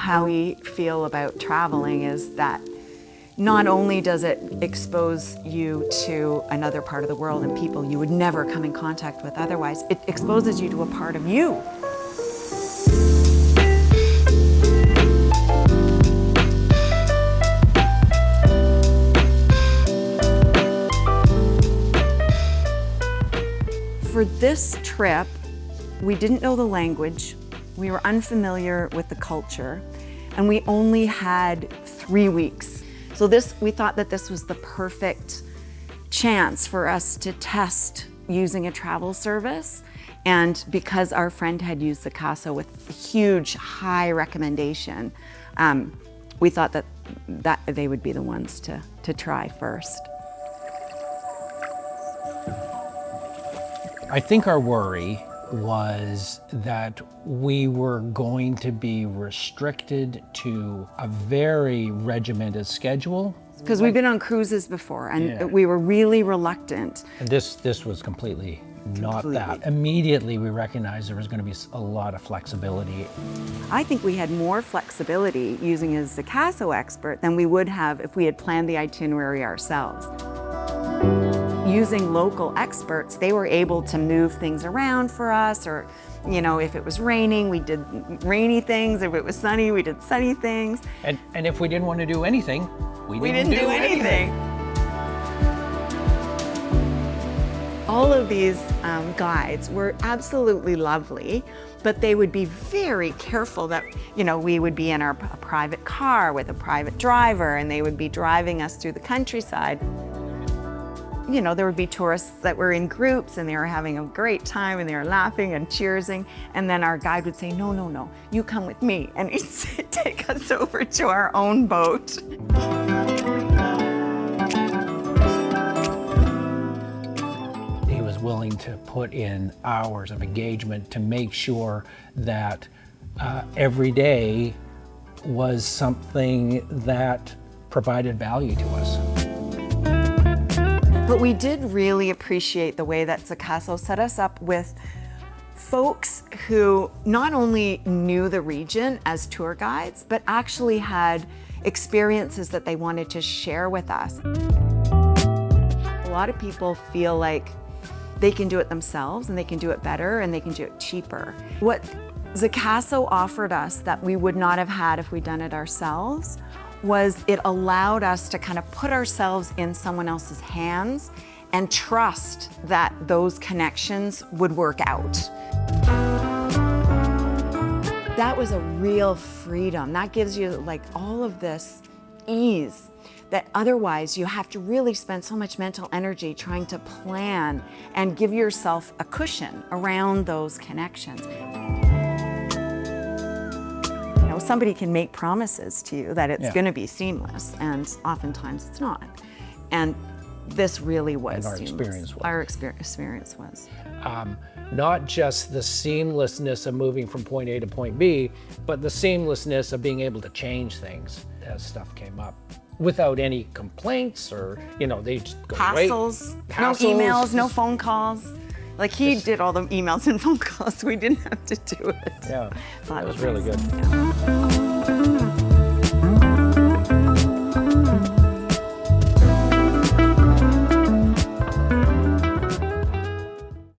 how we feel about traveling is that not only does it expose you to another part of the world and people you would never come in contact with otherwise, it exposes you to a part of you. For this trip, we didn't know the language, we were unfamiliar with the culture, and we only had 3 weeks. So we thought that this was the perfect chance for us to test using a travel service. And because our friend had used Zicasso with a huge, high recommendation, we thought that they would be the ones to try first. I think our worry was that we were going to be restricted to a very regimented schedule. Because we've been on cruises before, and we were really reluctant. And this was completely not that. Immediately we recognized there was going to be a lot of flexibility. I think we had more flexibility using a Zicasso expert than we would have if we had planned the itinerary ourselves. Using local experts, they were able to move things around for us, or, you know, if it was raining, we did rainy things. If it was sunny, we did sunny things. And if we didn't want to do anything, we didn't do anything. All of these guides were absolutely lovely, but they would be very careful that, you know, we would be in a private car with a private driver, and they would be driving us through the countryside. You know, there would be tourists that were in groups and they were having a great time and they were laughing and cheersing. And then our guide would say, no, no, no, you come with me. And he'd take us over to our own boat. He was willing to put in hours of engagement to make sure that every day was something that provided value to us. But we did really appreciate the way that Zicasso set us up with folks who not only knew the region as tour guides, but actually had experiences that they wanted to share with us. A lot of people feel like they can do it themselves and they can do it better and they can do it cheaper. What Zicasso offered us that we would not have had if we'd done it ourselves was it allowed us to kind of put ourselves in someone else's hands and trust that those connections would work out. That was a real freedom. That gives you like all of this ease that otherwise you have to really spend so much mental energy trying to plan and give yourself a cushion around those connections. Somebody can make promises to you that it's going to be seamless, and oftentimes it's not. And this really was seamless. Our experience was. Not just the seamlessness of moving from point A to point B, but the seamlessness of being able to change things as stuff came up without any complaints or, you know, they just go away. Hassles, no emails, no phone calls. Like he did all the emails and phone calls, we didn't have to do it. Yeah, that was really good. Yeah.